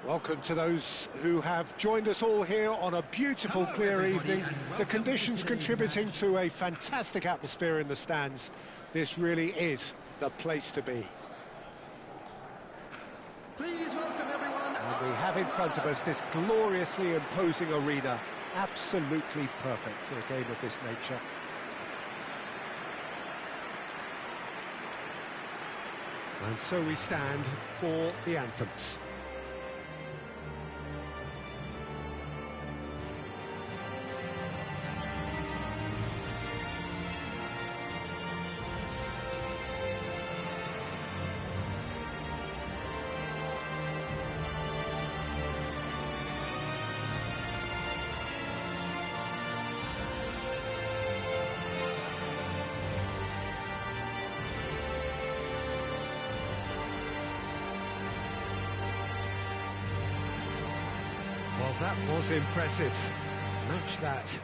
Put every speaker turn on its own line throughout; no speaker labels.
Welcome to those who have joined us all here on a beautiful, clear evening. The conditions contributing to a fantastic atmosphere in the stands. This really is the place to be.
Please welcome everyone.
And we have in front of us this gloriously imposing arena. Absolutely perfect for a game of this nature. And so we stand for the anthems. Well, that was impressive. Match that.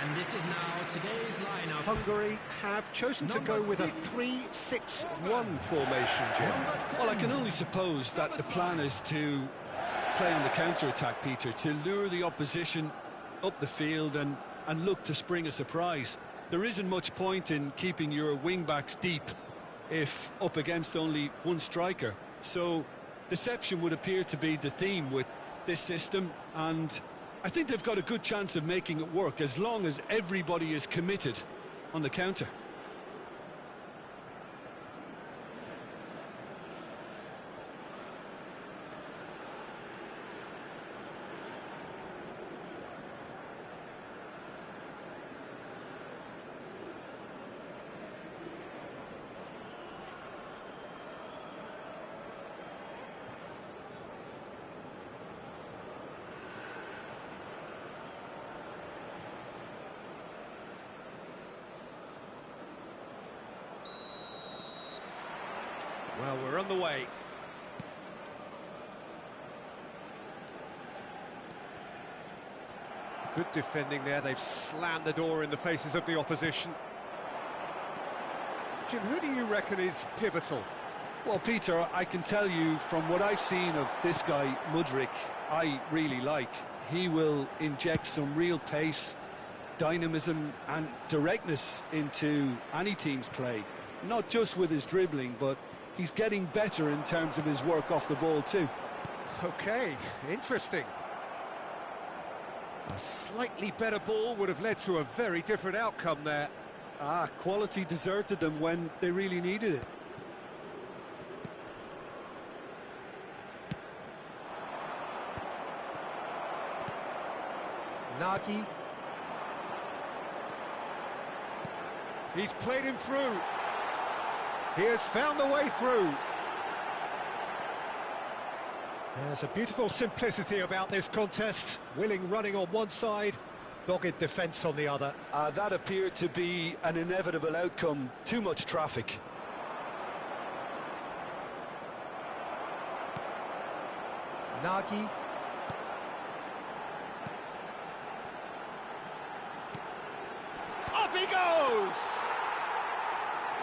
And this is now today's lineup.
Hungary have chosen to go with a 3-6-1 formation, Jim.
Well, I can only suppose that the plan is to play on the counter-attack, Peter, to lure the opposition up the field and look to spring a surprise. There isn't much point in keeping your wing-backs deep if up against only one striker. So deception would appear to be the theme with this system, and I think they've got a good chance of making it work as long as everybody is committed on the counter.
Well, we're on the way. Good defending there. They've slammed the door in the faces of the opposition. Jim, who do you reckon is pivotal?
Well, Peter, I can tell you from what I've seen of this guy, Mudryk, I really like. He will inject some real pace, dynamism and directness into any team's play. Not just with his dribbling, but he's getting better in terms of his work off the ball too.
Okay, interesting. A slightly better ball would have led to a very different outcome there.
Quality deserted them when they really needed it.
Nagy. He's played him through. He has found the way through. There's a beautiful simplicity about this contest. Willing running on one side, dogged defence on the other.
That appeared to be an inevitable outcome. Too much traffic.
Nagy. Up he goes!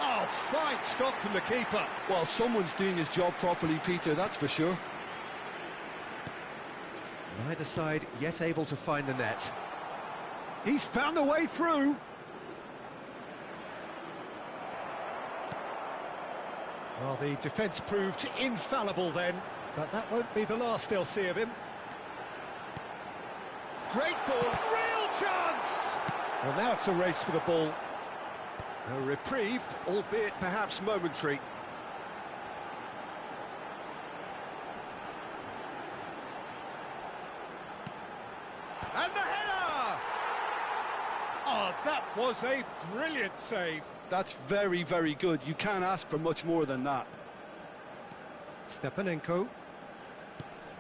Oh, fine stop from the keeper.
Well, someone's doing his job properly, Peter, that's for sure.
Neither side yet able to find the net. He's found a way through. Well, the defence proved infallible then, but that won't be the last they'll see of him. Great ball, real chance! Well, now it's a race for the ball. A reprieve, albeit perhaps momentary. And was a brilliant save.
That's very, very good. You can't ask for much more than that.
Stepanenko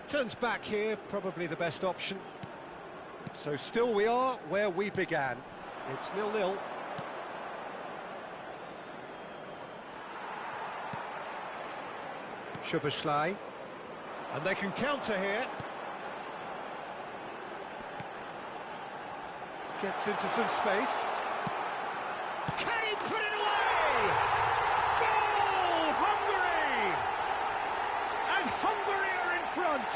turns back here, probably the best option. So still we are where we began. It's 0-0. Szoboszlai, and they can counter here. Gets into some space. Can he put it away? Goal, Hungary! And Hungary are in front.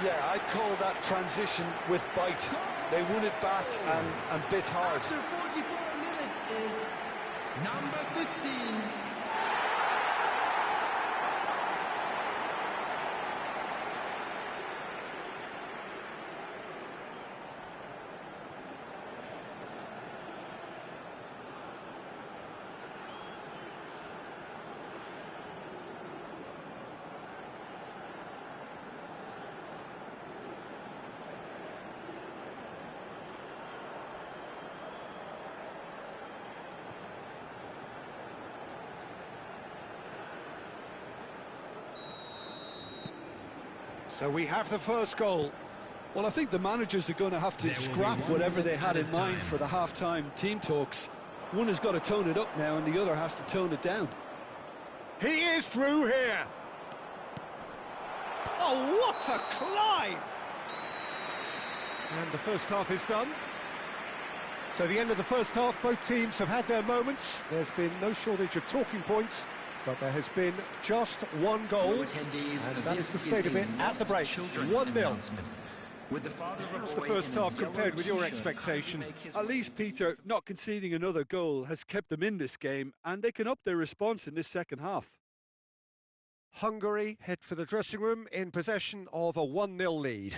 Yeah, I'd call that transition with bite. They won it back and bit hard.
After 44 minutes is number 15.
So we have the first goal.
Well, I think the managers are going to have to scrap whatever they had in mind for the half-time team talks. One has got to tone it up now and the other has to tone it down.
He is through here. Oh, what a climb! And the first half is done. So the end of the first half, both teams have had their moments. There's been no shortage of talking points, but there has been just one goal, and that is the state of it at the break. 1-0. What's the first half compared with your expectation?
At least, Peter, not conceding another goal has kept them in this game, and they can up their response in this second half.
Hungary head for the dressing room in possession of a 1-0 lead.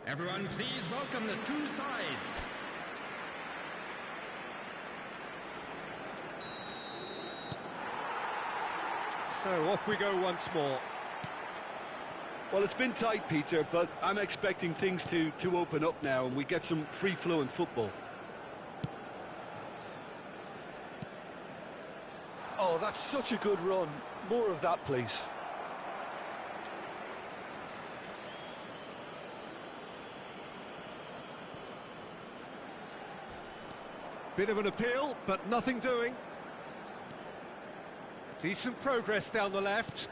Everyone, please welcome the two sides.
So off we go once more.
Well, it's been tight, Peter, but I'm expecting things to open up now and we get some free-flowing football. Oh, that's such a good run. More of that, please.
Bit of an appeal, but nothing doing. Decent progress down the left.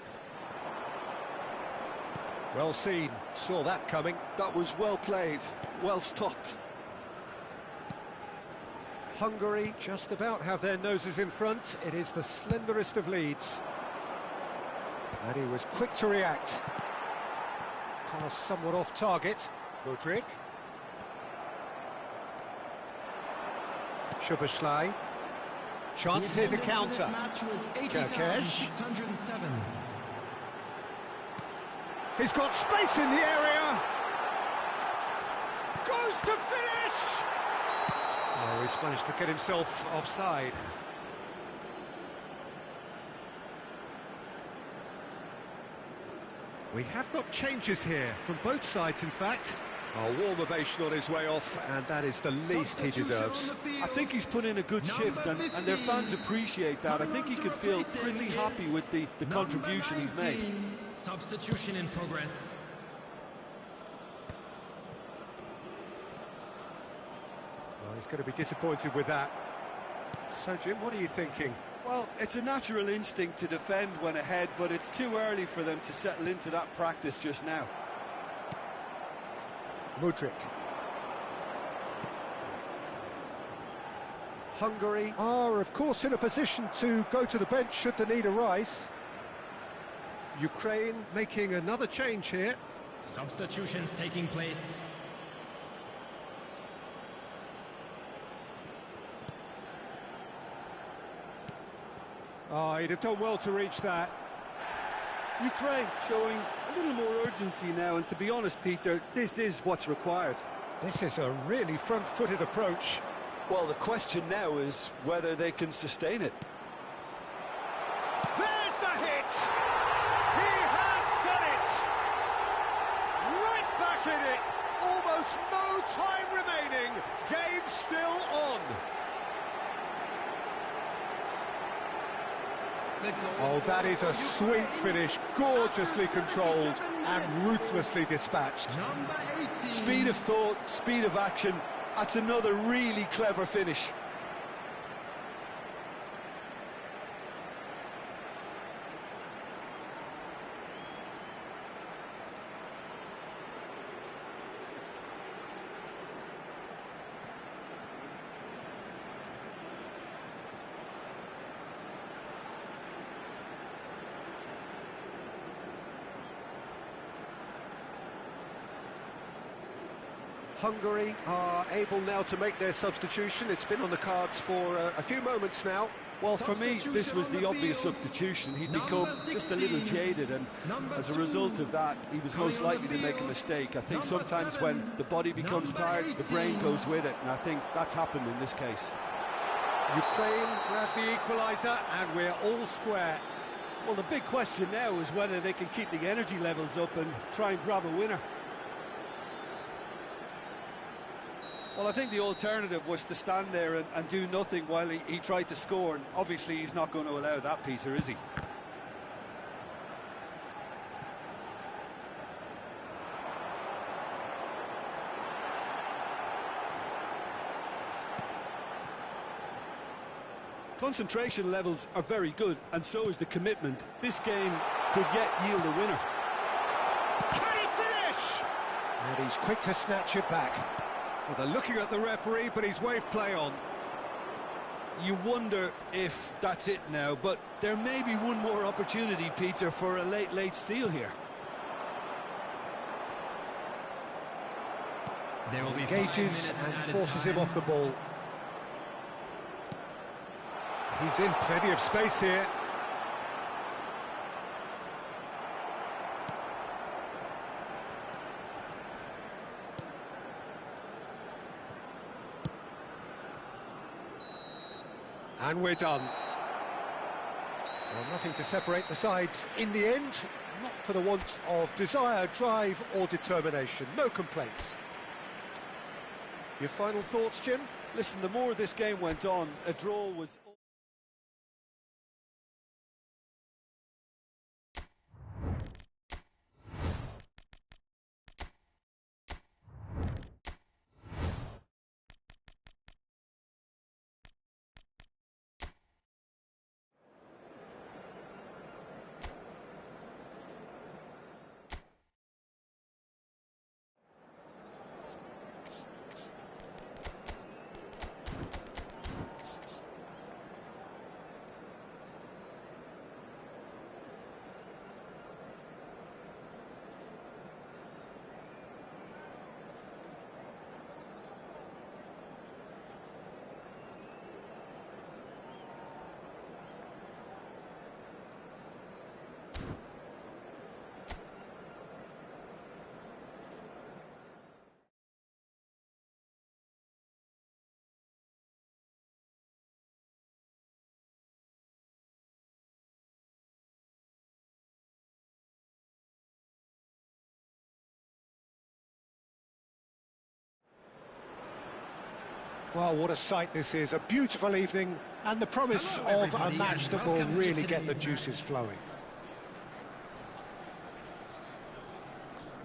Well seen, saw that coming.
That was well played, well stopped.
Hungary just about have their noses in front. It is the slenderest of leads. And he was quick to react. Pass somewhat off target. Modric. Szoboszlai. Chance here to counter. Kerkesh. He's got space in the area. Goes to finish. Oh, he's managed to get himself offside. We have got changes here from both sides, in fact. A warm ovation on his way off, and that is the least he deserves.
I think he's put in a good shift, and their fans appreciate that. I think he can feel pretty happy with the contribution he's made.
Substitution in progress.
Well, he's going to be disappointed with that. So, Jim, what are you thinking?
Well, it's a natural instinct to defend when ahead, but it's too early for them to settle into that practice just now.
Modric. Hungary are, of course, in a position to go to the bench should the need arise. Ukraine making another change here.
Substitutions taking place.
Oh, he'd have done well to reach that.
Ukraine showing a little more urgency now, and to be honest, Peter, this is what's required.
This is a really front-footed approach.
Well, the question now is whether they can sustain it.
There's the hit! He has done it! Right back in it! Almost no time remaining. Game still on. Oh, that is a sweet finish, gorgeously controlled and ruthlessly dispatched.
Number 18.
Speed of thought, speed of action, that's another really clever finish.
Hungary are able now to make their substitution. It's been on the cards for a few moments now.
Well, for me, this was the obvious substitution. He'd become just a little jaded, and as a result of that, he was most likely to make a mistake. I think sometimes when the body becomes tired, the brain goes with it, and I think that's happened in this case.
Ukraine grab the equaliser, and we're all square.
Well, the big question now is whether they can keep the energy levels up and try and grab a winner. Well, I think the alternative was to stand there and do nothing while he tried to score, and obviously he's not going to allow that, Peter, is he? Concentration levels are very good, and so is the commitment. This game could yet yield a winner.
Can he finish? And he's quick to snatch it back. Well, they're looking at the referee, but he's waved play on.
You wonder if that's it now, but there may be one more opportunity, Peter, for a late steal here.
There will be
Engages and forces him off the ball. He's in plenty of space here. And we're done. Well, nothing to separate the sides in the end, not for the want of desire, drive or determination. No complaints. Your final thoughts, Jim?
Listen, the more this game went on, a draw was...
Well, what a sight this is. A beautiful evening and the promise of a match that will really get the juices flowing.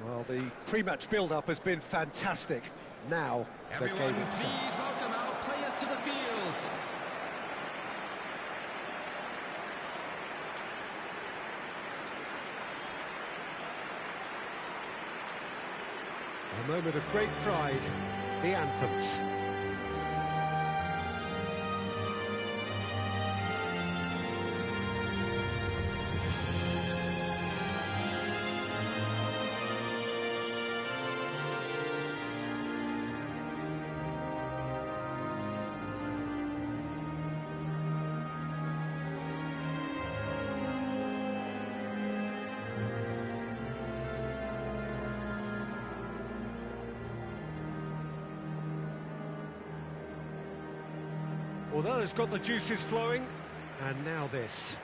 Well, the pre-match build-up has been fantastic. Now, the game itself.
Please welcome our players to the field.
A moment of great pride, the anthems. Although it's got the juices flowing, and now this.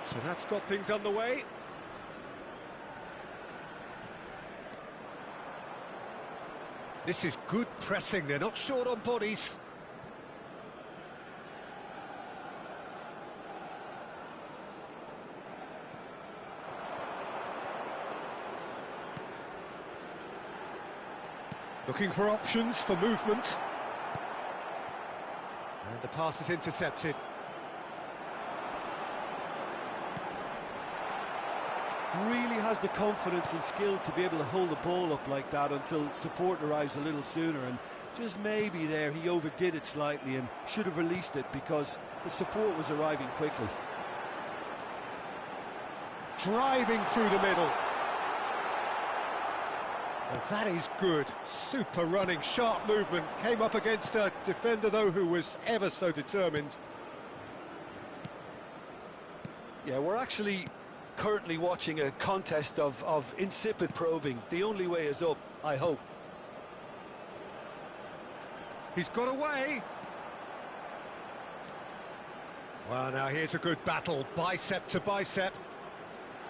So that's got things underway. This is good pressing, they're not short on bodies. Looking for options for movement. And the pass is intercepted.
Really has the confidence and skill to be able to hold the ball up like that until support arrives a little sooner, and just maybe there he overdid it slightly and should have released it because the support was arriving quickly.
Driving through the middle. Well, that is good. Super running, sharp movement. Came up against a defender, though, who was ever so determined.
Yeah, we're actually currently watching a contest of insipid probing. The only way is up, I hope.
He's got away. Well, now here's a good battle, bicep to bicep.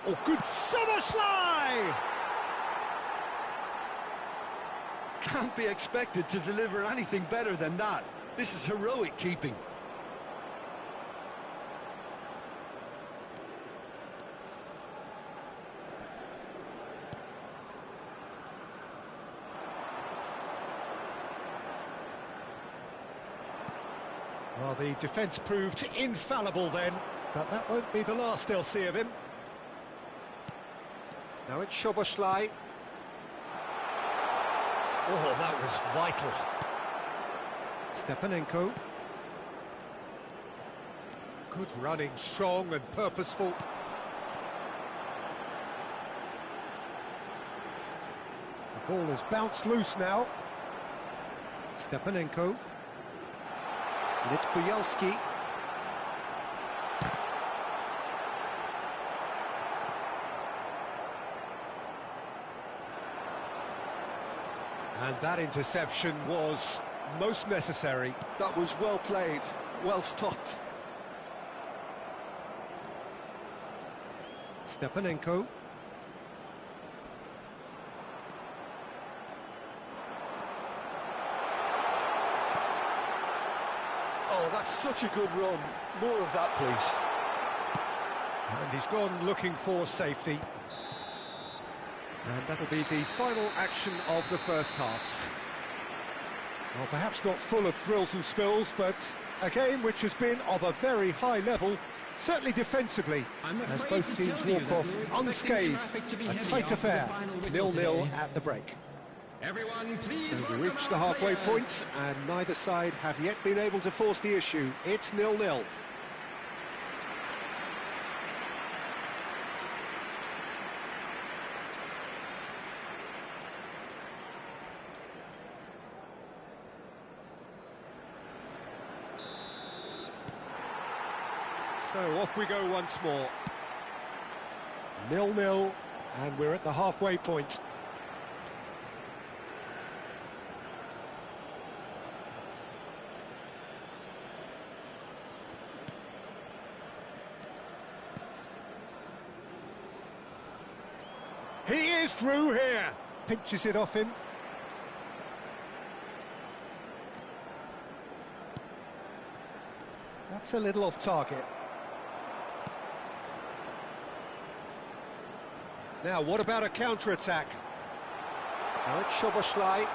Oh, good summer slide!
Can't be expected to deliver anything better than that. This is heroic keeping.
Well, the defence proved infallible then, but that won't be the last they'll see of him. Now it's Szoboszlai. Oh, that was vital. Stepanenko. Good running, strong and purposeful. The ball has bounced loose now. Stepanenko. And it's Bielski. And that interception was most necessary.
That was well played, well stopped.
Stepanenko.
Oh, that's such a good run. More of that, please.
And he's gone looking for safety. And that'll be the final action of the first half. Well, perhaps not full of thrills and spills, but a game which has been of a very high level, certainly defensively, as both teams walk off unscathed. A tight affair, 0-0 at the break.
Everyone, please.
So we reach the halfway point, and neither side have yet been able to force the issue. It's 0-0. So off we go once more. 0-0, and we're at the halfway point. He is through here. Pinches it off him. That's a little off target. Now, what about a counter-attack? Now it's Szoboszlai.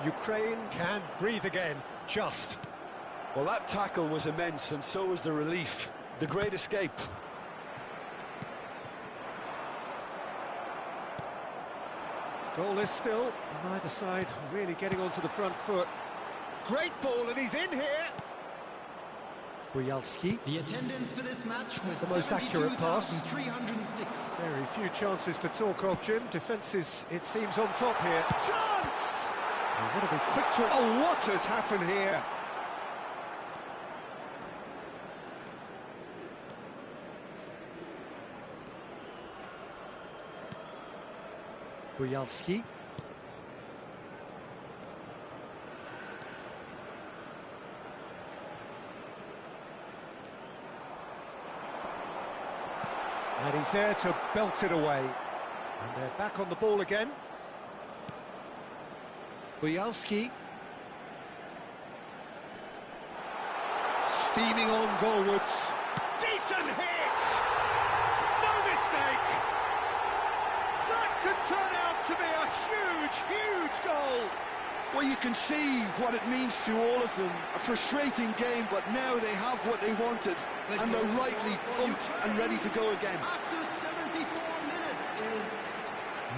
Ukraine can breathe again, just.
Well, that tackle was immense, and so was the relief. The great escape.
Goalless still, neither side really getting onto the front foot. Great ball, and he's in here. Bujalski.
The attendance for this match was
The most accurate pass.
306.
Very few chances to talk of, Jim. Defences, it seems, on top here. Chance! Oh, what a big quick to... Oh, what has happened here? Bujalski. And he's there to belt it away. And they're back on the ball again. Bujalski. Steaming on goalwards. Decent hit! No mistake! That could turn out to be a huge, huge goal!
Well, you can see what it means to all of them. A frustrating game, but now they have what they wanted. And they're rightly pumped and ready to go again.
After 74 minutes is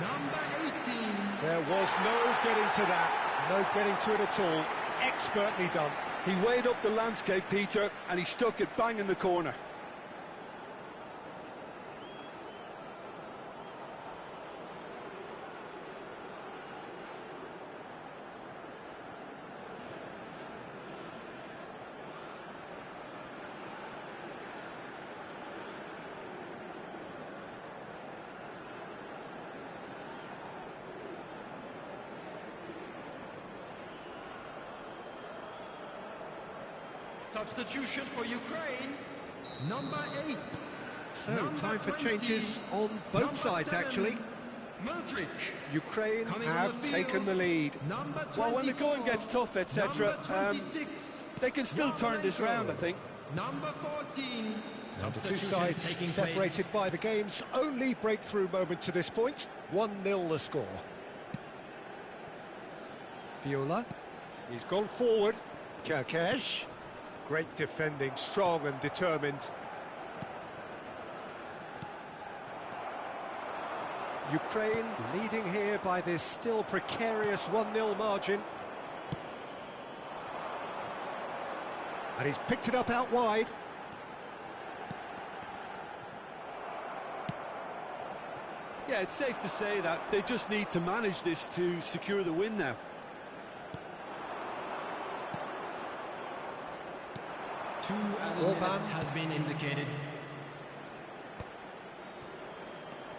number 18.
There was no getting to that. No getting to it at all. Expertly done.
He weighed up the landscape, Peter, and he stuck it bang in the corner.
Substitution for Ukraine, number 8.
So, time for changes on both sides, actually.
Modric.
Ukraine have taken the lead.
Number 24.
Well, when the going gets tough, etc., they can still turn this round, I think.
Number 14.
The two sides separated by the game's only breakthrough moment to this point. 1-0 the score. Viola. He's gone forward. Kerkesh. Great defending, strong and determined. Ukraine leading here by this still precarious 1-0 margin. And he's picked it up out wide.
Yeah, it's safe to say that they just need to manage this to secure the win now.
Orban has been indicated.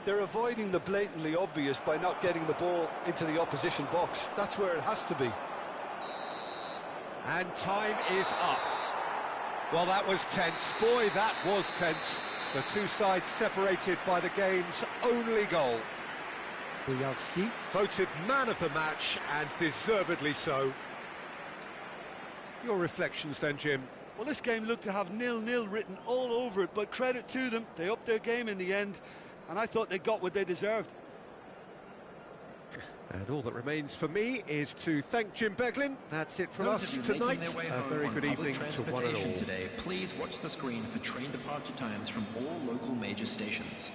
They're avoiding the blatantly obvious by not getting the ball into the opposition box. That's where it has to be.
And time is up. Well, that was tense. Boy, that was tense. The two sides separated by the game's only goal. Bujalski voted man of the match, and deservedly so. Your reflections then, Jim?
Well, this game looked to have 0-0 written all over it, but credit to them, they upped their game in the end, and I thought they got what they deserved.
And all that remains for me is to thank Jim Beglin. That's it from us tonight. A very good evening to one and all.
Today, please watch the screen for train departure times from all local major stations.